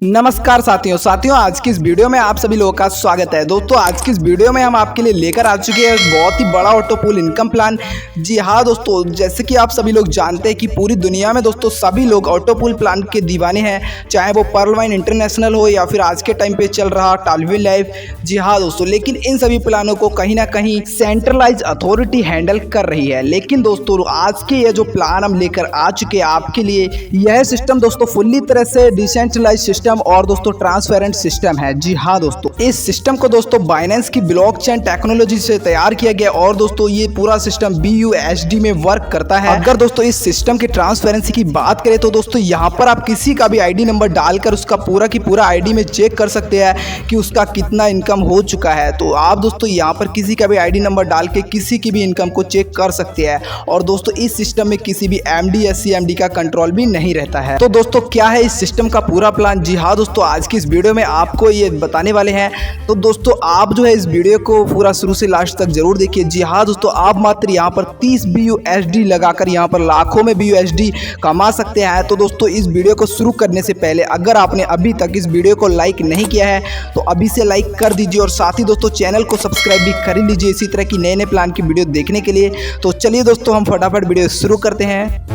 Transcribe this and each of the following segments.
नमस्कार साथियों आज की इस वीडियो में आप सभी लोगों का स्वागत है। दोस्तों आज की इस वीडियो में हम आपके लिए लेकर आ चुके हैं बहुत ही बड़ा ऑटो पूल इनकम प्लान। जी हाँ दोस्तों, जैसे कि आप सभी लोग जानते हैं कि पूरी दुनिया में दोस्तों सभी लोग ऑटो पूल प्लान के दीवाने हैं, चाहे वो पर्ल वाइन इंटरनेशनल हो या फिर आज के टाइम पे चल रहा टालविल लाइफ। जी हाँ दोस्तों, लेकिन इन सभी प्लानों को कहीं ना कहीं सेंट्रलाइज अथॉरिटी हैंडल कर रही है। लेकिन दोस्तों आज के ये जो प्लान हम लेकर आ चुके हैं आपके लिए, यह सिस्टम दोस्तों फुल्ली तरह से डिसेंट्रलाइज सिस्टम और दोस्तों ट्रांसपेरेंट सिस्टम है। जी हाँ दोस्तों, इस सिस्टम को दोस्तों बाइनेंस की ब्लॉकचेन टेक्नोलॉजी से तैयार किया गया और दोस्तों ये पूरा सिस्टम BUSD में वर्क करता है। अगर दोस्तों इस सिस्टम की ट्रांसपेरेंसी की बात करें तो दोस्तों यहाँ पर आप किसी का भी ID नंबर डालकर उसका पूरा की पूरा ID में चेक कर सकते हैं कि उसका कितना इनकम हो चुका है। तो आप दोस्तों यहाँ पर किसी का भी ID नंबर डाल के किसी की भी इनकम को चेक कर सकते हैं। और दोस्तों इस सिस्टम में किसी भी MD या CMD का कंट्रोल भी नहीं रहता है। तो दोस्तों क्या है इस सिस्टम का पूरा प्लान? जी हाँ दोस्तों, आज की इस वीडियो में आपको ये बताने वाले हैं। तो दोस्तों आप जो है इस वीडियो को पूरा शुरू से लास्ट तक जरूर देखिए। जी हाँ दोस्तों, आप मात्र यहाँ पर 30 BUSD लगाकर यहाँ पर लाखों में BUSD कमा सकते हैं। तो दोस्तों इस वीडियो को शुरू करने से पहले अगर आपने अभी तक इस वीडियो को लाइक नहीं किया है तो अभी से लाइक कर दीजिए और साथ ही दोस्तों चैनल को सब्सक्राइब भी कर लीजिए इसी तरह की नए नए प्लान की वीडियो देखने के लिए। तो चलिए दोस्तों हम फटाफट वीडियो शुरू करते हैं।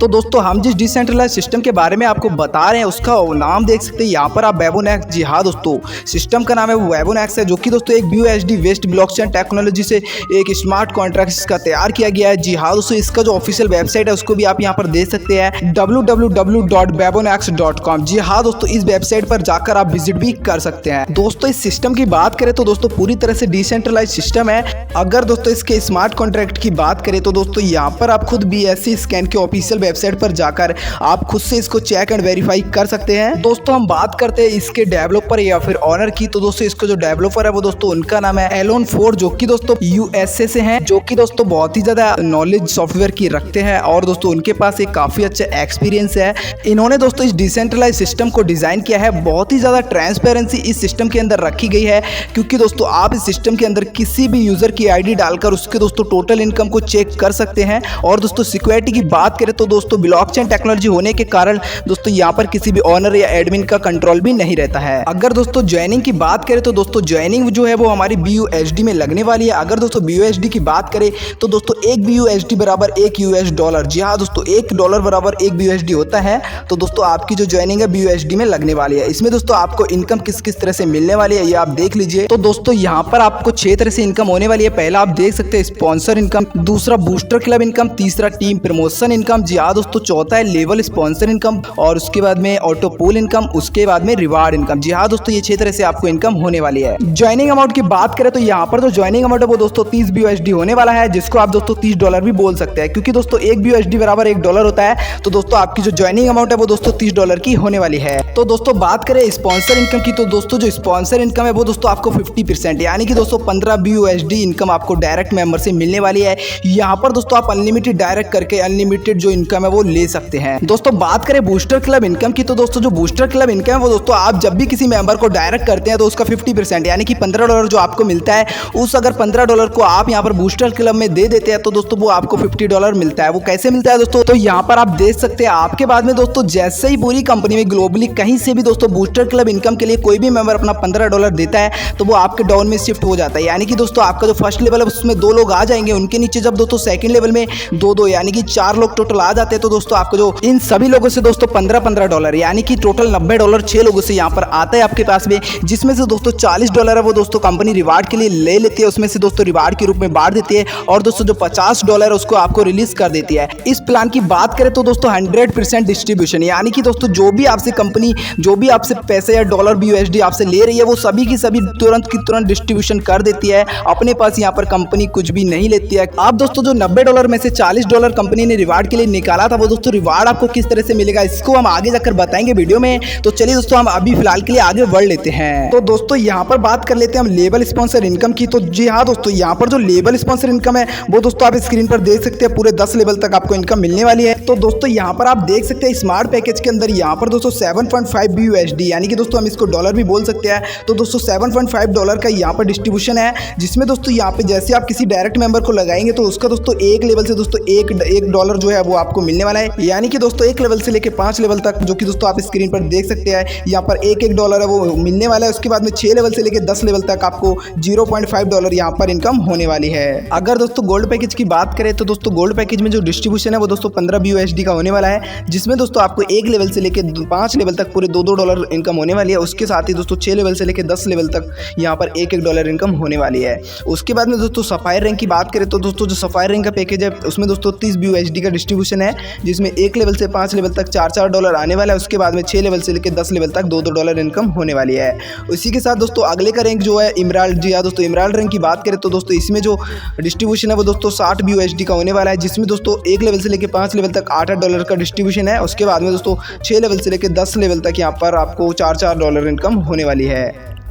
तो दोस्तों हम जिस डिसेंट्रलाइज सिस्टम के बारे में आपको बता रहे हैं उसका नाम देख सकते हैं यहाँ पर आप वेबोनेक्स। जी हाँ दोस्तों, सिस्टम का नाम है वेबोनेक्स है, जो कि दोस्तों एक BUSD बेस्ड ब्लॉकचेन टेक्नोलॉजी से एक स्मार्ट कॉन्ट्रैक्ट इसका तैयार किया गया है। जी हाँ दोस्तों, इसका जो ऑफिशियल वेबसाइट है उसको भी आप यहाँ पर देख सकते हैं www.webonex.com। जी हाँ दोस्तों, इस वेबसाइट पर जाकर आप विजिट भी कर सकते हैं। दोस्तों इस सिस्टम की बात करें तो दोस्तों पूरी तरह से डिसेंट्रलाइज सिस्टम है। अगर दोस्तों इसके स्मार्ट कॉन्ट्रैक्ट की बात करें तो दोस्तों यहाँ पर आप खुद BSC स्कैन के ऑफिशियल वेबसाइट पर जाकर आप खुद से इसको चेक एंड वेरीफाई कर सकते हैं। दोस्तों हम बात करते हैं इसके डेवलपर या फिर ऑनर की। तो दोस्तों इसको जो डेवलपर है वो दोस्तों उनका नाम है एलोन फोर, जो कि दोस्तों USA से हैं, जो कि दोस्तों बहुत ही ज्यादा नॉलेज सॉफ्टवेयर की रखते हैं और दोस्तों उनके पास एक काफी अच्छा एक्सपीरियंस है। इन्होंने दोस्तों इस डिसेंट्रलाइज सिस्टम को डिजाइन किया है। बहुत ही ज्यादा ट्रांसपेरेंसी इस सिस्टम के अंदर रखी गई है, क्योंकि दोस्तों आप इस सिस्टम के अंदर किसी भी यूजर की ID डालकर उसके दोस्तों टोटल इनकम को चेक कर सकते हैं। और दोस्तों सिक्योरिटी की बात करें तो दोस्तों ब्लॉकचेन टेक्नोलॉजी होने के कारण दोस्तों यहाँ पर किसी भी ऑनर या एडमिन का कंट्रोल भी नहीं रहता है। अगर दोस्तों ज्वाइनिंग की बात करें तो दोस्तों ज्वाइनिंग जो है वो हमारी BUSD में लगने वाली है। अगर दोस्तों BUSD की बात करें तो दोस्तों एक BUSD बराबर $1। जी हाँ दोस्तों, $1 बराबर 1 BUSD होता है। तो दोस्तों आपकी जो ज्वाइनिंग है BUSD में लगने वाली है। इसमें दोस्तों आपको इनकम किस किस तरह से मिलने वाली है ये आप देख लीजिए। तो दोस्तों यहाँ पर आपको 6 तरह से इनकम होने वाली है। पहला आप देख सकते हैं स्पॉन्सर इनकम, दूसरा बूस्टर क्लब इनकम, तीसरा टीम प्रमोशन इनकम। जी हाँ दोस्तों, चौथा है लेवल स्पॉन्सर इनकम और उसके बाद में ऑटो पूल इनकम, उसके बाद में रिवार्ड इनकम। जी हाँ दोस्तों, ये 6 तरह से आपको इनकम होने वाली है। ज्वाइनिंग अमाउंट की बात करें तो यहाँ पर जो ज्वाइनिंग अमाउंट है वो दोस्तों 30 BUSD होने वाला है, जिसको आप दोस्तों $30 भी बोल सकते हैं, क्योंकि दोस्तों एक BUSD बराबर $1 होता है। तो दोस्तों आपकी जो ज्वाइनिंग अमाउंट है वो दोस्तों $30 की होने वाली है। तो दोस्तों बात करें स्पॉन्सर इनकम की, तो दोस्तों जो स्पॉन्सर इनकम है वो दोस्तों आपको 50% यानी कि दोस्तों 15 BUSD इनकम आपको डायरेक्ट मेंबर से मिलने वाली है। यहाँ पर दोस्तों आप अनलिमिटेड डायरेक्ट करके अनलिमिटेड जो इनकम है वो ले सकते हैं। दोस्तों बात करें बूस्टर क्लब इनकम की, तो दोस्तों जो बूस्टर क्लब इनकम है वो दोस्तों आप जब भी किसी मेंबर को डायरेक्ट करते हैं तो उसका 50% यानी कि $15 जो आपको मिलता है, उस अगर $15 को आप यहाँ पर बूस्टर क्लब में दे देते हैं तो दोस्तों वो आपको $50 मिलता है। वो कैसे मिलता है दोस्तों? तो यहाँ पर आप देख सकते हैं आपके बाद में दोस्तों जैसे ही पूरी कंपनी में ग्लोबली कहीं से भी दोस्तों बूस्टर क्लब इनकम के लिए कोई भी मेंबर अपना $15 देता है तो वो आपके डाउन में शिफ्ट हो जाता है। यानी कि दोस्तों आपका जो फर्स्ट लेवल है उसमें 2 लोग आ जाएंगे, उनके नीचे जब दोस्तों सेकंड लेवल में 2 यानी कि 4 लोग टोटल आ जाते हैं। तो दोस्तों आपको जो इन सभी लोगों से दोस्तों $15 यानी कि टोटल $90 6 लोगों से यहाँ पर आता है आपके पास में, जिसमें से दोस्तों $40 है वो दोस्तों कंपनी रिवार्ड के लिए ले लेती है, उसमें से दोस्तों रिवार्ड के रूप में बांट देती है और दोस्तों जो $50 है उसको आपको रिलीज कर देती है। इस प्लान की बात करें तो दोस्तों 100% डिस्ट्रीब्यूशन, यानी कि दोस्तों जो भी आपसे कंपनी जो भी आपसे पैसे या डॉलर BUSD आपसे ले रही है वो सभी की सभी तुरंत की तुरंत डिस्ट्रीब्यूशन कर देती है। अपने पास यहाँ पर कंपनी कुछ भी नहीं लेती है। आप दोस्तों जो $90 में से $40 कंपनी ने रिवार्ड के लिए निकाला था वो दोस्तों रिवार्ड आपको किस तरह से मिलेगा इसको हम आगे जाकर बताएंगे वीडियो में। तो चलिए दोस्तों हम अभी फिलहाल के लिए आगे बढ़ लेते हैं। तो दोस्तों यहाँ पर बात कर लेते हैं हम लेबल स्पॉन्सर इनकम की। तो जी हाँ दोस्तों, यहाँ पर जो लेबल स्पॉन्सर इनकम है वो दोस्तों आप स्क्रीन पर देख सकते हैं, पूरे 10 लेवल तक आपको इनकम मिलने वाली है। तो दोस्तों यहाँ पर आप देख सकते हैं स्मार्ट पैकेज के अंदर यहाँ पर दोस्तों 7.5 BUSD यानी कि दोस्तों हम इसको डॉलर भी बोल सकते हैं। तो दोस्तों 7.5 डॉलर का यहाँ पर डिस्ट्रीब्यूशन है, जिसमें दोस्तों यहाँ पे जैसे आप किसी डायरेक्ट मेंबर को लगाएंगे तो उसका दोस्तों एक लेवल से दोस्तों एक डॉलर जो है वो आपको मिलने वाला है। यानी कि दोस्तों एक लेवल से लेकर 5 लेवल तक, जो कि दोस्तों आप स्क्रीन पर देख सकते हैं यहाँ पर एक डॉलर है वो मिलने वाला है। उसके बाद में 6 लेवल से लेकर 10 लेवल तक आपको 0.5 डॉलर यहाँ पर इनकम होने वाली है। अगर दोस्तों गोल्ड पैकेज की बात करें तो दोस्तों गोल्ड पैकेज में जो डिस्ट्रीब्यूशन है वो दोस्तों 15 BUSD का होने वाला है, जिसमें दोस्तों आपको एक लेवल से लेकर 5 लेवल तक पूरे 2 डॉलर इनकम होने वाली है। उसके साथ ही दोस्तों 6 लेवल से लेकर 10 लेवल तक यहाँ पर एक डॉलर इनकम होने वाली है। उसके बाद में दोस्तों सफायर रैंक की बात करें तो दोस्तों जो सफायर रैंक का पैकेज है उसमें दोस्तों 30 BUSD का डिस्ट्रीब्यूशन है, जिसमें एक लेवल से 5 लेवल तक 4 डॉलर आने वाला है। उसके बाद में 6 लेवल से लेकर 10 लेवल तक 2 डॉलर इनकम होने वाली है। उसी के साथ दोस्तों अगले का रैंक जो है इमराल्ड। जी हाँ दोस्तों, इमराल्ड रैंक की बात करें तो दोस्तों इसमें जो डिस्ट्रीब्यूशन है वो दोस्तों 60 BUSD का होने वाला है, जिसमें दोस्तों एक लेवल से लेकर 5 लेवल तक 8 डॉलर का डिस्ट्रीब्यूशन है। उसके बाद में दोस्तों 6 लेवल से लेकर 10 लेवल तक यहाँ पर आपको 4 डॉलर इनकम होने वाली है।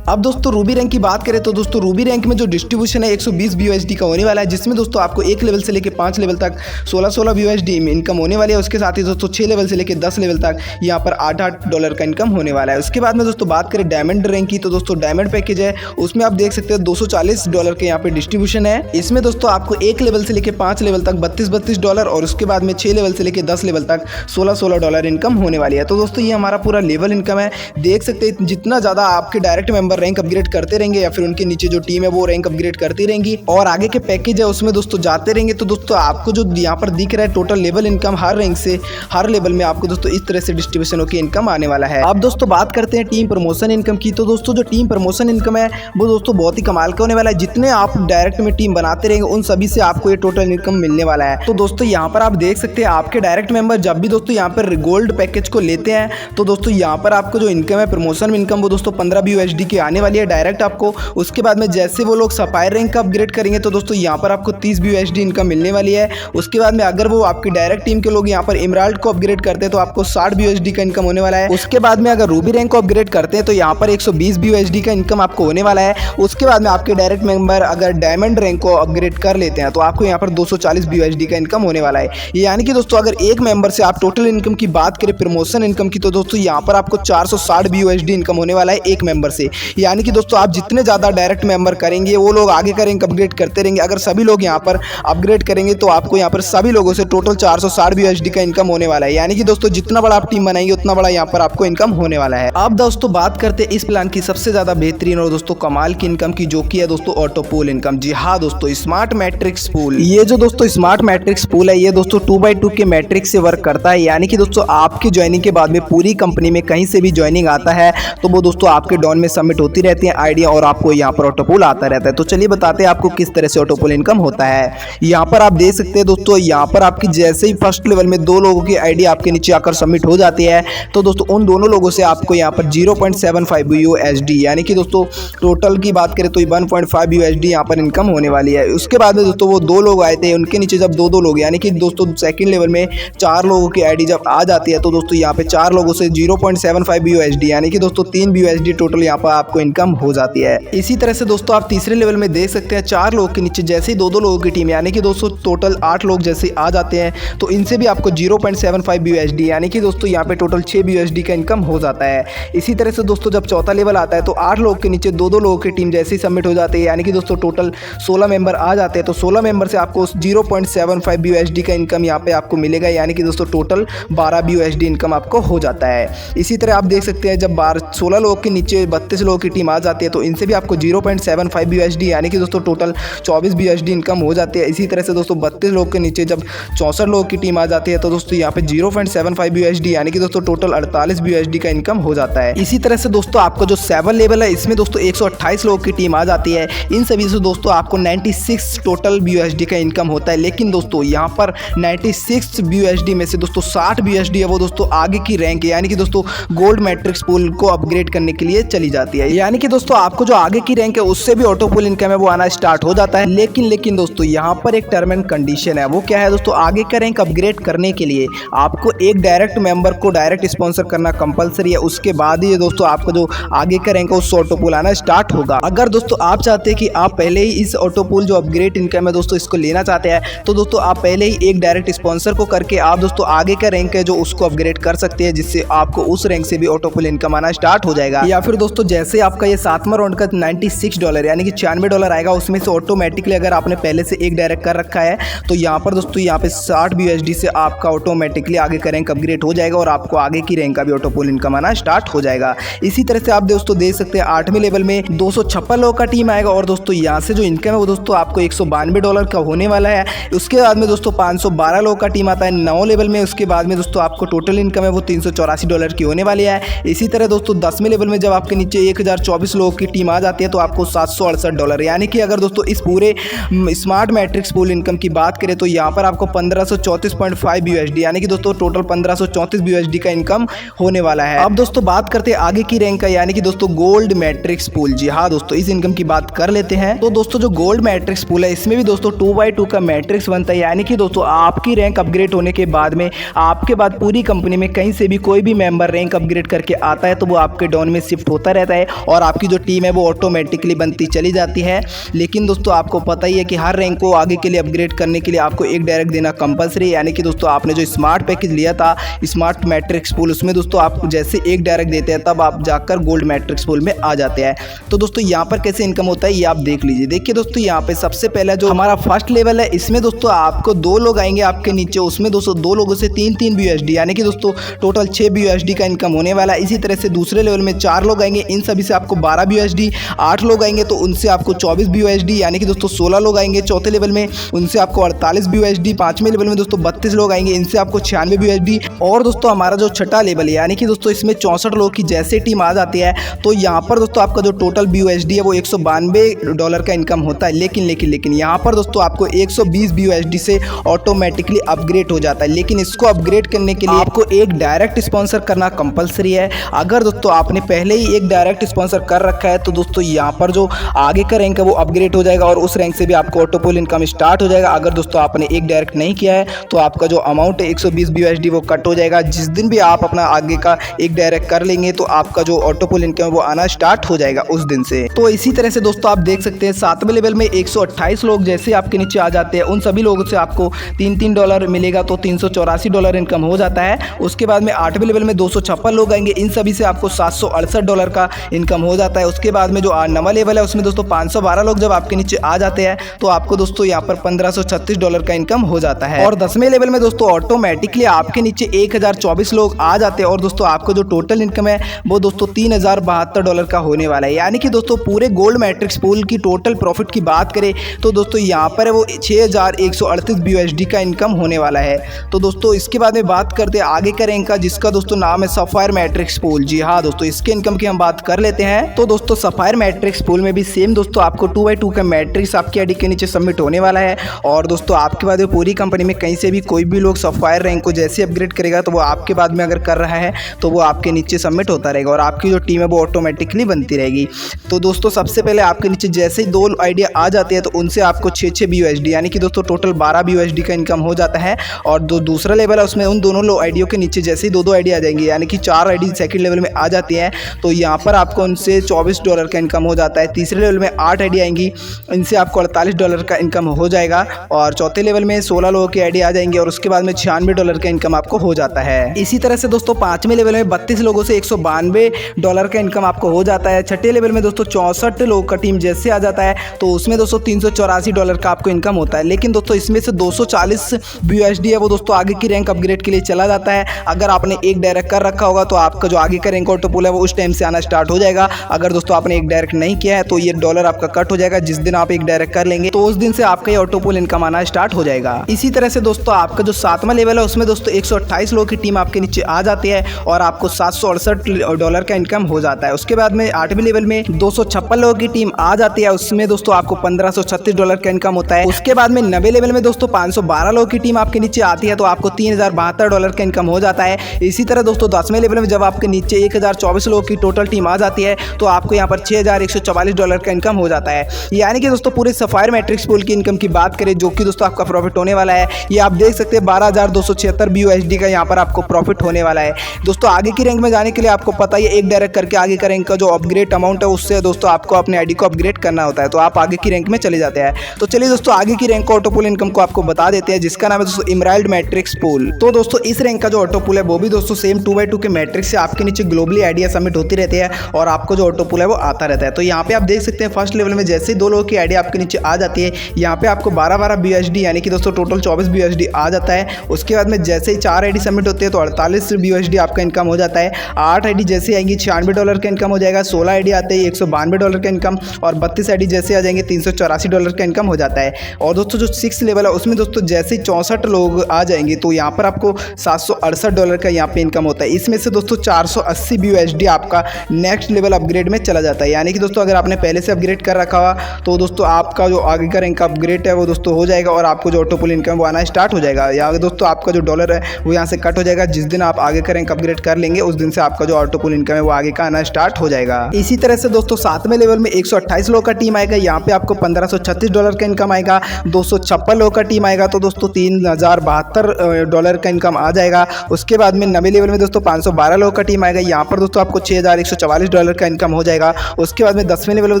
अब दोस्तों रूबी रैंक की बात करें तो दोस्तों रूबी रैंक में जो डिस्ट्रीब्यूशन है 120 BUSD का होने वाला है, जिसमें दोस्तों आपको एक लेवल से लेकर 5 लेवल तक 16 BUSD इनकम होने वाली है। उसके साथ ही दोस्तों 6 लेवल से लेकर 10 लेवल तक यहाँ पर 8 डॉलर का इनकम होने वाला है। उसके बाद में दोस्तों बात करें डायमंड रैंक की तो दोस्तों डायमंड पैकेज है, उसमें आप देख सकते हैं 240 डॉलर के यहाँ पे डिस्ट्रीब्यूशन है। इसमें दोस्तों आपको एक लेवल से लेकर 5 लेवल तक 32 डॉलर और उसके बाद में 6 लेवल से लेकर 10 लेवल तक 16 डॉलर इनकम होने वाली है। तो दोस्तों ये हमारा पूरा लेवल इनकम है। देख सकते हैं जितना ज़्यादा आपके डायरेक्ट मेंबर रैंक अपग्रेड करते रहेंगे या फिर उनके नीचे जो टीम है वो रैंक अपग्रेड करती रहेंगी और आगे के पैकेज है उसमें दोस्तों जाते रहेंगे, तो दोस्तों आपको जो यहाँ पर दिख रहा है टोटल लेवल इनकम हर रैंक से हर लेवल में आपको दोस्तों इस तरह से डिस्ट्रीब्यूशन होकर इनकम आने वाला है। अब दोस्तों बात करते हैं टीम प्रमोशन इनकम की। तो दोस्तों जो टीम प्रमोशन इनकम है वो दोस्तों बहुत ही कमाल का होने वाला है। जितने आप डायरेक्ट में टीम बनाते रहेंगे उन सभी से आपको ये टोटल इनकम मिलने वाला है। तो दोस्तों यहाँ पर आप देख सकते हैं आपके डायरेक्ट मेंबर जब भी दोस्तों यहाँ पर गोल्ड पैकेज को लेते हैं तो दोस्तों यहाँ पर आपको जो इनकम है प्रमोशन इनकम वो दोस्तों 15 BUSD की आने वाली है डायरेक्ट आपको। उसके बाद में जैसे वो लोग सफायर रैंक का अपग्रेड करेंगे तो दोस्तों यहाँ पर आपको 30 BUSD इनकम मिलने वाली है। उसके बाद में अगर वो आपकी डायरेक्ट टीम के लोग यहाँ पर इमराल्ड को अपग्रेड करते हैं तो आपको 60 BUSD का इनकम होने वाला है। उसके बाद में अगर रूबी रैंक को अपग्रेड करते हैं तो यहाँ पर 120 BUSD का इनकम आपको होने वाला है। उसके बाद में आपके डायरेक्ट मेंबर अगर डायमंड रैंक को अपग्रेड कर लेते हैं तो आपको यहाँ पर 240 BUSD का इनकम होने वाला है। यानी कि दोस्तों अगर एक मेंबर से आप टोटल इनकम की बात करें प्रमोशन इनकम की तो दोस्तों यहाँ पर आपको 460 BUSD इनकम होने वाला है एक मेंबर से। यानी कि दोस्तों आप जितने ज़्यादा डायरेक्ट मेंबर करेंगे वो लोग आगे का रैंक अपग्रेड करते रहेंगे। अगर सभी लोग यहाँ पर अपग्रेड करेंगे तो आपको यहाँ पर सभी लोगों से टोटल 460 BUSD का इनकम होने वाला है। यानी कि दोस्तों जितना बड़ा आप टीम बनाएंगे उतना बड़ा यहाँ पर आपको इनकम होने वाला है। अब दोस्तों बात करते हैं इस प्लान की सबसे ज्यादा बेहतरीन और दोस्तों कमाल की इनकम की, जो कि है दोस्तों ऑटो पूल इनकम। जी हाँ दोस्तों, स्मार्ट मैट्रिक्स पूल। ये जो दोस्तों स्मार्ट मैट्रिक्स पूल है ये दोस्तों 2x2 के मैट्रिक्स से वर्क करता है। यानी कि दोस्तों आपकी ज्वाइनिंग के बाद में पूरी कंपनी में कहीं से भी ज्वाइनिंग आता है तो वो दोस्तों आपके डॉन में सबमिट होती रहती है आइडिया और आपको यहाँ पर ऑटो पूल आता रहता है। तो चलिए बताते हैं आपको किस तरह से ऑटो पूल इनकम होता है। यहाँ पर आप देख सकते हैं दोस्तों, यहाँ पर आपकी जैसे ही फर्स्ट लेवल में 2 लोगों की आईडी आपके नीचे आकर सबमिट हो जाती है तो दोस्तों उन दोनों लोगों से आपको यहाँ पर 0.75 BUSD यानी कि दोस्तों टोटल की बात करें तो 1.5 BUSD यहाँ पर इनकम होने वाली है। उसके बाद में दोस्तों वो 2 लोग आए थे, उनके नीचे जब 2 लोग यानी कि दोस्तों सेकंड लेवल में 4 लोगों की आईडी जब आ जाती है तो दोस्तों यहाँ पे 4 लोगों से 0.75 BUSD यानी कि दोस्तों 3 BUSD टोटल यहाँ पर आपको इनकम हो जाती है। इसी तरह से दोस्तों आप तीसरे लेवल में देख सकते हैं 4 लोगों के नीचे जैसे ही 2 लोगों की टीम यानी कि दोस्तों टोटल 8 लोग जैसे आ जाते हैं तो इनसे भी आपको 0.75 BUSD यानी कि दोस्तों यहाँ पे टोटल 6 BUSD का इनकम हो जाता है। इसी तरह से दोस्तों जब चौथा लेवल आता है तो 8 लोगों के नीचे 2 लोगों की टीम जैसे ही सबमिट हो जाती है यानी कि दोस्तों टोटल 16 मेंबर आ जाते हैं तो 16 मेंबर से आपको 0.75 BUSD का इनकम यहाँ पे आपको मिलेगा। यानी कि दोस्तों टोटल 12 BUSD इनकम आपको हो जाता है। इसी तरह आप देख सकते हैं जब 16 लोगों के नीचे 32 लोगों की टीम आ जाती है तो इनसे भी आपको 0.75 BUSD यानी कि दोस्तों टोटल 24 BUSD इनकम हो जाती है। इसी तरह से दोस्तों 32 लोगों के नीचे जब 64 लोगों की टीम आ जाती है तो दोस्तों यहाँ पे 0.75 BUSD यानी कि दोस्तों टोटल 48 BUSD का इनकम हो जाता है। इसी तरह से दोस्तों आपको जो 7 लेवल है इसमें दोस्तों 128 लोगों की टीम आ जाती है। इन सभी से दोस्तों आपको 96 टोटल BUSD का इनकम होता है। लेकिन दोस्तों यहाँ पर 96 BUSD में से दोस्तों 60 BUSD है वो दोस्तों आगे की रैंक यानी कि दोस्तों गोल्ड मैट्रिक्स पूल को अपग्रेड करने के लिए चली जाती है। यानी कि दोस्तों आपको जो आगे की रैंक है उससे भी ऑटो पुल इनकम है वो आना स्टार्ट हो जाता है। लेकिन दोस्तों यहाँ पर एक टर्म एंड कंडीशन है। वो क्या है दोस्तों, आगे का रैंक अपग्रेड करने के लिए आपको एक डायरेक्ट मेंबर को डायरेक्ट स्पॉन्सर करना कंपलसरी है। उसके बाद ही दोस्तों आपको जो आगे का रैंक है उससे ऑटो पुल आना स्टार्ट होगा। अगर दोस्तों आप चाहते हैं कि आप पहले ही इस ऑटो पुल जो अपग्रेड इनकम है दोस्तों इसको लेना चाहते हैं, तो दोस्तों आप पहले ही एक डायरेक्ट स्पॉन्सर को करके आप दोस्तों आगे का रैंक है जो उसको अपग्रेड कर सकते हैं, जिससे आपको उस रैंक से भी ऑटो पुल इनकम आना स्टार्ट हो जाएगा। या फिर दोस्तों जैसे आपका ये 7वां राउंड का $96 यानी कि $96 आएगा, उसमें से ऑटोमेटिकली अगर आपने पहले से एक डायरेक्ट कर रखा है तो यहाँ पर दोस्तों यहाँ पे 60 BUSD से आपका ऑटोमेटिकली आगे का रैंक अपग्रेड हो जाएगा और आपको आगे की रैंक का भी ऑटो पुल इनकम आना स्टार्ट हो जाएगा। इसी तरह से आप दोस्तों देख सकते हैं 8वें लेवल में 256 लोगों का टीम आएगा और दोस्तों यहाँ से जो इनकम है वो दोस्तों आपको $192 का होने वाला है। उसके बाद में दोस्तों 512 लोगों का टीम आता है 9 लेवल में। उसके बाद में दोस्तों आपको टोटल इनकम है वो $384 की होने वाली है। इसी तरह दोस्तों 10वें लेवल में जब आपके नीचे 1024 लोगों की टीम आ जाती है तो आपको $768, यानी कि अगर दोस्तों इस पूरे स्मार्ट मैट्रिक्स पूल इनकम की बात करें तो यहाँ पर आपको 1534.5 BUSD यानी कि दोस्तों टोटल 1534 BUSD का इनकम होने वाला है। अब दोस्तों बात करते हैं आगे की रैंक का, यानी कि दोस्तों गोल्ड मैट्रिक्स पूल। जी हाँ दोस्तों, इस इनकम की बात कर लेते हैं। तो दोस्तों जो गोल्ड मैट्रिक्स पूल है इसमें भी दोस्तों 2x2 का मैट्रिक्स बनता है, यानी कि दोस्तों आपकी रैंक अपग्रेड होने के बाद में आपके बाद पूरी कंपनी में कहीं से भी कोई भी मेंबर रैंक अपग्रेड करके आता है तो वो आपके डाउन में शिफ्ट होता रहता है और आपकी जो टीम है वो ऑटोमेटिकली बनती चली जाती है। लेकिन दोस्तों आपको पता ही है कि हर रैंक को आगे के लिए अपग्रेड करने के लिए आपको एक डायरेक्ट देना कंपलसरी है। यानी कि दोस्तों आपने जो स्मार्ट पैकेज लिया था स्मार्ट मैट्रिक्स पूल, उसमें दोस्तों आप जैसे एक डायरेक्ट देते हैं तब आप जाकर गोल्ड मैट्रिक्स पूल में आ जाते हैं। तो दोस्तों यहाँ पर कैसे इनकम होता है ये आप देख लीजिए। देखिए दोस्तों यहाँ पे सबसे पहला जो हमारा फर्स्ट लेवल है इसमें दोस्तों आपको 2 लोग आएंगे आपके नीचे, उसमें दोस्तों 2 लोगों से 3 BUSD यानी कि दोस्तों टोटल 6 BUSD का इनकम होने वाला है। इसी तरह से दूसरे लेवल में 4 लोग आएंगे, इन सभी से आपको 12 BUSD। 8 लोग आएंगे तो उनसे आपको 24 BUSD, यानी कि दोस्तों 16 लोग आएंगे चौथे लेवल में, उनसे आपको 48 BUSD। 5वें लेवल में दोस्तों 32 लोग आएंगे, इनसे आपको 96 BUSD। और दोस्तों हमारा जो छठा लेवल है यानी कि दोस्तों इसमें 64 लोग की जैसे टीम आ जाती है तो यहाँ पर दोस्तों आपका जो टोटल BUSD है वो $192 का इनकम होता है। लेकिन यहाँ पर दोस्तों आपको 120 BUSD से ऑटोमेटिकली अपग्रेड हो जाता है। लेकिन इसको अपग्रेड करने के लिए आपको एक डायरेक्ट स्पॉन्सर करना कंपलसरी है। अगर दोस्तों आपने पहले ही एक डायरेक्ट स्पॉन्सर कर रखा है तो दोस्तों यहाँ पर जो आगे का रैंक है वो अपग्रेड हो जाएगा और उस रैंक से भी आपको ऑटो पुल इनकम स्टार्ट हो जाएगा। अगर दोस्तों आपने एक डायरेक्ट नहीं किया है तो आपका जो अमाउंट है 120 BUSD वो कट हो जाएगा। जिस दिन भी आप अपना आगे का एक डायरेक्ट कर लेंगे तो आपका जो ऑटो पुल इनकम है वो आना स्टार्ट हो जाएगा उस दिन से। तो इसी तरह से दोस्तों आप देख सकते हैं 7वें लेवल में 128 लोग जैसे आपके नीचे आ जाते हैं उन सभी लोगों से आपको $3 मिलेगा तो $384 इनकम हो जाता है। उसके बाद में 8वें लेवल में 256 लोग आएंगे, इन सभी से आपको $768 का इनकम हो जाता है। उसके बाद में जो 9वां लेवल है उसमें दोस्तों 512 लोग जब आपके नीचे आ जाते हैं तो आपको दोस्तों यहाँ पर $1536 का इनकम हो जाता है। और 10वें लेवल में दोस्तों ऑटोमेटिकली आपके नीचे 1024 लोग आ जाते हैं और दोस्तों आपको जो टोटल इनकम है वो दोस्तों $3072 का होने वाला है। यानी कि दोस्तों पूरे गोल्ड मैट्रिक्स पूल की टोटल प्रॉफिट की बात करें तो दोस्तों यहाँ पर है वो 6138 BUSD का इनकम होने वाला है। तो दोस्तों इसके बाद में बात करते हैं आगे का रैंक का जिसका दोस्तों नाम है सफायर मैट्रिक्स पूल। जी हाँ दोस्तों, इसके इनकम की हम बात कर लेते हैं। तो दोस्तों सफायर मैट्रिक्स पूल में भी सेम दोस्तों आपको 2x2 का मैट्रिक्स आपकी आईडी के नीचे सबमिट होने वाला है और दोस्तों आपके बाद पूरी कंपनी में कहीं से भी कोई भी लोग सफायर रैंक को जैसे अपग्रेड करेगा तो वो आपके बाद में अगर कर रहा है तो वो आपके नीचे सबमिट होता रहेगा और आपकी जो टीम है वो ऑटोमेटिकली बनती रहेगी। तो दोस्तों सबसे पहले आपके नीचे जैसे ही 2 आइडिया आ जाते हैं तो उनसे आपको 6 BUSD यानी कि दोस्तों टोटल 12 BUSD का इनकम हो जाता है। और दूसरा लेवल है उसमें उन दोनों आइडियो के नीचे जैसे ही 2 आइडिया आ जाएंगे यानी कि 4 आईडी सेकंड लेवल में आ जाती हैं तो यहाँ पर आपको उनसे $24 का इनकम हो जाता है। तीसरे लेवल में 8 आईडी आएंगी, इनसे आपको $48 का इनकम हो जाएगा और चौथे लेवल में 16 लोगों की आईडी आ जाएंगे और उसके बाद में $96 का इनकम आपको हो जाता है। इसी तरह से दोस्तों 5वें लेवल में 32 लोगों से $192 का इनकम आपको हो जाता है। छठे लेवल में दोस्तों 64 लोगों का टीम जैसे आ जाता है तो उसमें दोस्तों $384 का आपको इनकम होता है। लेकिन दोस्तों इसमें से 240 BUSD है वो दोस्तों आगे की रैंक अपग्रेड के लिए चला जाता है। अगर आपने एक डायरेक्ट कर रखा होगा तो आपका जो आगे का रैंक ऑटो पुल है वो उस टाइम से आना स्टार्ट हो जाएगा। अगर दोस्तों आपने एक डायरेक्ट नहीं किया है तो ये डॉलर आपका कट हो जाएगा। जिस दिन आप एक डायरेक्ट कर लेंगे तो उस दिन से आपका ये ऑटो पुल इनकम आना स्टार्ट हो जाएगा। इसी तरह से दोस्तों आपका जो 7वां लेवल है उसमें दोस्तों 128 लोगों की टीम आपके नीचे आ जाती है और आपको $768 का इनकम हो जाता है। उसके बाद में 8वें लेवल में 256 लोगों की टीम आ जाती है, उसमें दोस्तों आपको $1536 का इनकम होता है। उसके बाद में 9वें लेवल में दोस्तों 512 लोगों की टीम आपके नीचे आती है तो आपको $3072 का इनकम हो जाता है। इसी तरह दोस्तों 10वें लेवल में जब आपके नीचे 1024 लोगों की टोटल टीम आ जाती आती है तो आपको यहाँ पर $6,144 का इनकम हो जाता है। यानी कि दोस्तों पूरे सफायर मैट्रिक्स पूल की इनकम की बात करें जो कि दोस्तों आपका प्रॉफिट होने वाला है, ये आप देख सकते हैं 12,276 BUSD का यहाँ पर आपको प्रॉफिट होने वाला है। दोस्तों आगे की रैंक में जाने के लिए आपको पता ही है एक डायरेक्ट करके आगे का रैंक का जो अपग्रेड अमाउंट है उससे दोस्तों आपको अपने आईडी को अपग्रेड करना होता है, तो आप आगे की रैंक में चले जाते हैं। तो चलिए दोस्तों आगे की रैंक को ऑटो पूल इनकम को आपको बता देते हैं जिसका नाम है दोस्तों इमराल्ड मैट्रिक्स पूल। तो दोस्तों इस रैंक का जो ऑटो पूल है वो भी दोस्तों सेम 2x2 के मैट्रिक्स से आपके नीचे ग्लोबली आइडिया सबमिट होती रहती है और आपको जो ऑटो पूल है वो आता रहता है। तो यहाँ पे आप देख सकते हैं फर्स्ट लेवल में जैसे 2 लोगों की आइडिया आपके नीचे आ जाती है यहाँ पे आपको 12 BUSD यानी कि दोस्तों टोटल 24 BUSD आ जाता है। उसके बाद में जैसे ही 4 आईडी सबमिट होते हैं तो 48 BUSD आपका इनकम हो जाता है। 8 आईडी जैसे आएंगी $96 का इनकम हो जाएगा। 16 आईडी आते हैं $192 का इनकम और 32 आईडी जैसे आ जाएंगे $384 का इनकम हो जाता है। और दोस्तों जो 6 लेवल है उसमें दोस्तों जैसे 64 लोग आ जाएंगे तो यहाँ पर आपको $768 का यहाँ पे इनकम होता है। इसमें से दोस्तों 480 BUSD आपका नेक्स्ट लेवल अपग्रेड में चला जाता है। यानी कि दोस्तों अगर आपने पहले से अपग्रेड कर रखा हुआ तो दोस्तों आपका जो आगे का रैंक अपग्रेड है वो दोस्तों हो जाएगा और आपको जो ऑटो पूल इनकम वो आना स्टार्ट हो जाएगा। या दोस्तों आपका जो डॉलर है वो यहाँ से कट हो जाएगा। जिस दिन आप आगे का रैंक अपग्रेड कर लेंगे उस दिन से आपका जो ऑटो पूल इनकम है वो आगे का आना स्टार्ट हो जाएगा। इसी तरह से दोस्तों 7वें लेवल में 128 लोगों का टीम आएगा, यहाँ पे आपको $1536 का इनकम आएगा। 256 लोगों का टीम आएगा तो दोस्तों $3072 का इनकम आ जाएगा। उसके बाद में 9वें लेवल में दोस्तों 512 लोगों का टीम आएगा, यहाँ पर दोस्तों आपको $6144 का इनकम हो जाएगा। उसके बाद में 10वें लेवल में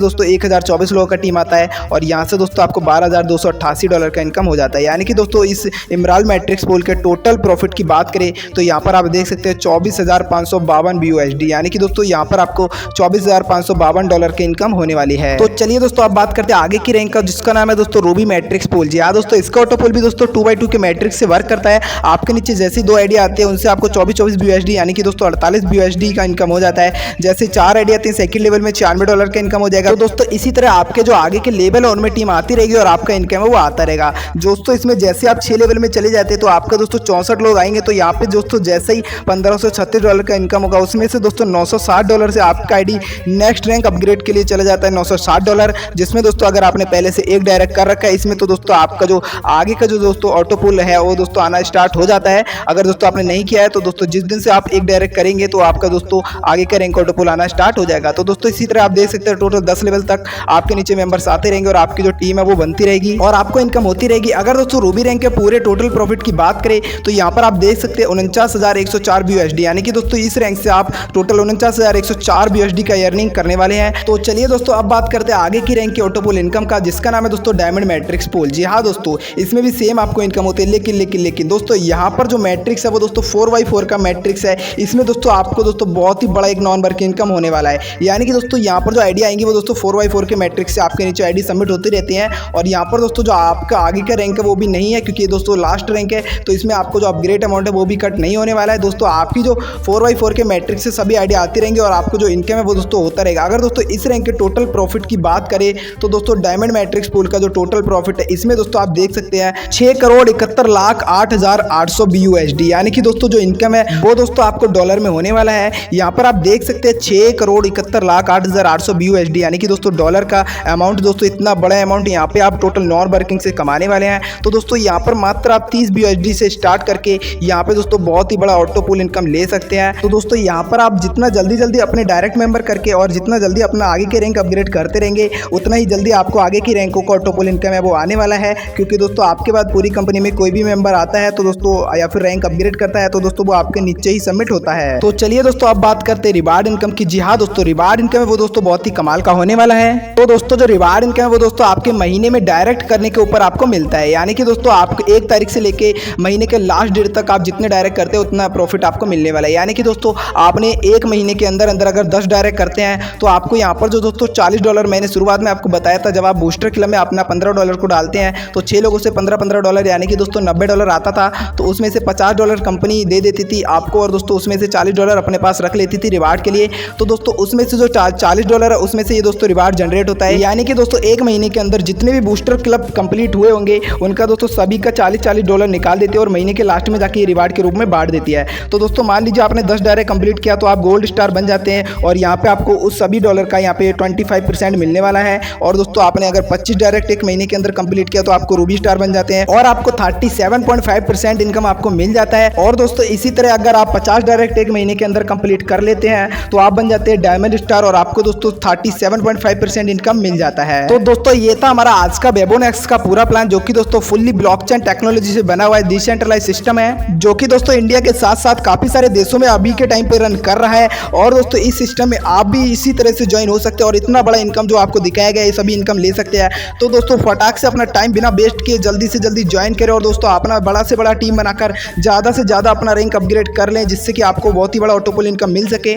दोस्तों 1024 लोगों का टीम आता है और यहाँ से दोस्तों आपको $12,288 का इनकम हो जाता है। यानी कि दोस्तों इस इमराल्ड मैट्रिक्स पूल के टोटल प्रॉफिट की बात करें तो यहाँ पर आप देख सकते हैं 24,552 BUSD यानी कि दोस्तों यहाँ पर आपको $24,552 की इनकम होने वाली है। तो चलिए दोस्तों आप बात करते हैं आगे की रैंक का जिसका नाम है दोस्तों रूबी मैट्रिक्स पूल। जी हाँ दोस्तों इसका ऑटो पूल भी दोस्तों 2x2 के मैट्रिक्स से वर्क करता है। आपके नीचे जैसे 2 आईडी आते हैं उनसे आपको 24 BUSD यानी कि दोस्तों 48 BUSD का इनकम हो जाता है। जैसे 4 आईडी आते हैं सेकंड लेवल में $96 का इनकम हो जाएगा। तो दोस्तों इसी तरह आपके जो आगे के लेवल है उनमें टीम आती रहेगी और आपका इनकम है वो आता रहेगा। दोस्तों इसमें जैसे आप 6 लेवल में चले जाते हैं तो आपका दोस्तों 64 लोग आएंगे तो यहाँ पे दोस्तों जैसे ही $1536 का इनकम होगा उसमें से दोस्तों $960 से आपका आईडी नेक्स्ट रैंक अपग्रेड के लिए चला जाता है $960, जिसमें दोस्तों अगर आपने पहले से एक डायरेक्ट कर रखा है इसमें तो दोस्तों आपका जो आगे का जो दोस्तों ऑटो पूल है वो दोस्तों आना स्टार्ट हो जाता है। अगर दोस्तों आपने नहीं किया है तो दोस्तों जिस दिन से आप एक डायरेक्ट करेंगे तो आपका दोस्तों आगे का रैंक ऑटो पूल आना स्टार्ट हो जाएगा। तो दोस्तों इसी तरह आप देख सकते हैं टोटल 10 लेवल तक आपके नीचे मेंबर्स आते रहेंगे और आपकी जो टीम है वो बनती रहेगी और आपको इनकम होती रहेगी। अगर दोस्तों रूबी रैंक के पूरे टोटल प्रॉफिट की बात करें तो यहाँ पर आप देख सकते हैं 49,104 BUSD यानी कि दोस्तों इस रैंक से आप टोटल 49,104 BUSD का अर्निंग करने वाले हैं। तो चलिए दोस्तों अब बात करते हैं आगे की रैंक के ऑटो पूल इनकम का जिसका नाम है दोस्तों डायमंड मैट्रिक्स पूल। जी हाँ दोस्तों इसमें भी सेम आपको इनकम होती है लेकिन दोस्तों यहाँ पर जो मैट्रिक्स है वो दोस्तों 4x4 का मैट्रिक्स है। इसमें दोस्तों आपको दोस्तों बहुत ही बड़ा एक नॉन वर्क इनकम होने वाला है। यानी कि दोस्तों यहाँ पर जो आईडी आएंगी वो दोस्तों 4x4 के मैट्रिक्स से आपके नीचे आईडी सबमिट होती रहती हैं और यहाँ पर दोस्तों जो आपका आगे का रैंक है वो भी नहीं है क्योंकि दोस्तों लास्ट रैंक है तो इसमें आपको जो अपग्रेड अमाउंट है वो भी कट नहीं होने वाला है। दोस्तों आपकी जो 4x4 के मैट्रिक्स से सभी आईडी आती रहेंगी और आपको जो इनकम है वो दोस्तों होता रहेगा। अगर दोस्तों इस रैंक के टोटल प्रॉफिट की बात करें तो दोस्तों डायमंड मैट्रिक्स पूल का जो टोटल प्रॉफिट है इसमें दोस्तों आप देख सकते हैं 6,71,08,800 BUSD यानी कि दोस्तों जो इनकम है वो दोस्तों आपको डॉलर में होने वाला है। यहाँ पर आप देख सकते हैं 6,71,08,800 BUSD यानी कि दोस्तों डॉलर का अमाउंट दोस्तों इतना बड़ा अमाउंट यहाँ पे आप टोटल नॉन वर्किंग से कमाने वाले हैं। तो दोस्तों यहाँ पर मात्र आप 30 BUSD से स्टार्ट करके यहाँ पे दोस्तों बहुत ही बड़ा ऑटो पूल इनकम ले सकते हैं। तो दोस्तों यहाँ पर आप जितना जल्दी अपने डायरेक्ट मेंबर करके और जितना जल्दी अपना आगे के रैंक अपग्रेड करते रहेंगे उतना ही जल्दी आपको आगे की रैंकों का ऑटो पूल इनकम है वो आने वाला है। क्योंकि दोस्तों आपके बाद पूरी कंपनी में कोई भी मेंबर आता है तो दोस्तों या फिर रैंक अपग्रेड करता है तो दोस्तों वो आपके नीचे ही सबमिट होता है। तो चलिए दोस्तों अब बात करते हैं रिवार्ड इनकम की। जी हाँ दोस्तों रिवार्ड इनकम है वो दोस्तों बहुत ही कमाल का होने वाला है। तो दोस्तों जो रिवार्ड इनकम है वो दोस्तों आपके महीने में डायरेक्ट करने के ऊपर आपको मिलता है। यानी कि दोस्तों आपको 1 तारीख से लेके महीने के लास्ट डेट तक आप जितने डायरेक्ट करते हैं उतना प्रॉफिट आपको मिलने वाला है। यानी कि दोस्तों आपने 1 महीने के अंदर अगर 10 डायरेक्ट करते हैं तो आपको यहाँ पर जो दोस्तों $40 मैंने शुरुआत में आपको बताया था जब आप बूस्टर क्लब में अपना $15 को डालते हैं तो 6 लोगों से $15 यानी कि दोस्तों $90 आता था। तो उसमें से $50 कंपनी दे देती थी आपको और दोस्तों उसमें से $40 अपने पास रख लेती थी रिवार्ड के लिए। तो दोस्तों उसमें से जो $40 है उसमें से ये दोस्तों रिवार्ड जनरेट होता है। यानी कि दोस्तों 1 महीने के अंदर जितने भी बूस्टर क्लब कंप्लीट हुए होंगे उनका दोस्तों सभी का $40 निकाल देती है और महीने के लास्ट में जाके ये रिवार्ड के रूप में बांट देती है। तो दोस्तों मान लीजिए आपने 10 डायरेक्ट कंप्लीट किया तो आप गोल्ड स्टार बन जाते हैं और यहाँ पे आपको उस सभी डॉलर का यहाँ पे 25% मिलने वाला है। और दोस्तों आपने अगर 25 डायरेक्ट 1 महीने के अंदर कंप्लीट किया तो आपको रूबी स्टार बन जाते हैं और आपको 37.5% इनकम आपको मिल जाता है। और दोस्तों इसी तरह अगर आप 50 डायरेक्ट 1 महीने के अंदर कंप्लीट कर लेते हैं तो आप बन जाते जाते हैं डायमंड स्टार और आपको दोस्तों 37.5% इनकम मिल जाता है। तो दोस्तों ये था हमारा आज का बेबोनेक्स का पूरा प्लान, जो कि दोस्तों फुल्ली ब्लॉकचेन टेक्नोलॉजी से बना हुआ है, डिसेंट्रलाइज सिस्टम है, जो कि दोस्तों इंडिया के साथ साथ काफी सारे देशों में अभी के टाइम पे रन कर रहा है। और दोस्तों इस सिस्टम में आप भी इसी तरह से ज्वाइन हो सकते हैं और इतना बड़ा इनकम जो आपको दिखाया गया है, ये सभी इनकम ले सकते हैं। तो दोस्तों फटाक से अपना टाइम बिना वेस्ट किए जल्दी से जल्दी ज्वाइन करें और दोस्तों अपना बड़ा से बड़ा टीम बनाकर ज़्यादा से ज़्यादा अपना रैंक अपग्रेड कर लें, जिससे कि आपको बहुत ही बड़ा ऑटोपोल इनकम मिल सके।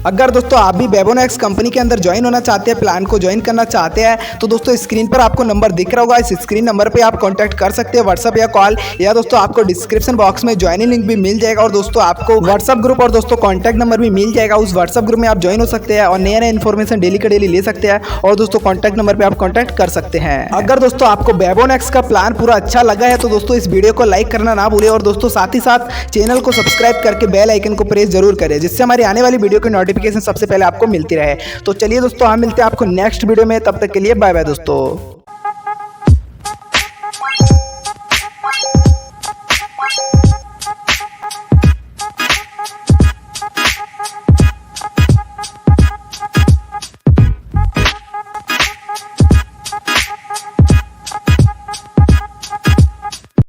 अगर दोस्तों आप भी बेबोनेक्स कंपनी के अंदर ज्वाइन होना चाहते हैं, प्लान को ज्वाइन करना चाहते हैं, तो दोस्तों स्क्रीन पर आपको नंबर दिख रहा होगा, इस स्क्रीन नंबर पे आप कांटेक्ट कर सकते हैं, व्हाट्सअप या कॉल, या दोस्तों आपको डिस्क्रिप्शन बॉक्स में ज्वाइनिंग लिंक भी मिल जाएगा और दोस्तों आपको व्हाट्सअप ग्रुप और दोस्तों कॉन्टैक्ट नंबर भी मिल जाएगा। उस व्हाट्सअप ग्रुप में आप ज्वाइन हो सकते हैं और नया इन्फॉर्मेशन डेली का डेली ले सकते हैं और दोस्तों कॉन्टैक्ट नंबर पे आप कॉन्टैक्ट कर सकते हैं। अगर दोस्तों आपको बेबोनेक्स का प्लान पूरा अच्छा लगा है तो दोस्तों इस वीडियो को लाइक करना ना भूलें और दोस्तों साथ ही साथ चैनल को सब्सक्राइब करके बेल आइकन को प्रेस जरूर करें, जिससे हमारी आने वाली वीडियो की नोटिफिकेशन सबसे पहले आपको मिलती रहे। तो चलिए दोस्तों हम मिलते हैं आपको नेक्स्ट वीडियो में, तब तक के लिए बाय बाय दोस्तों।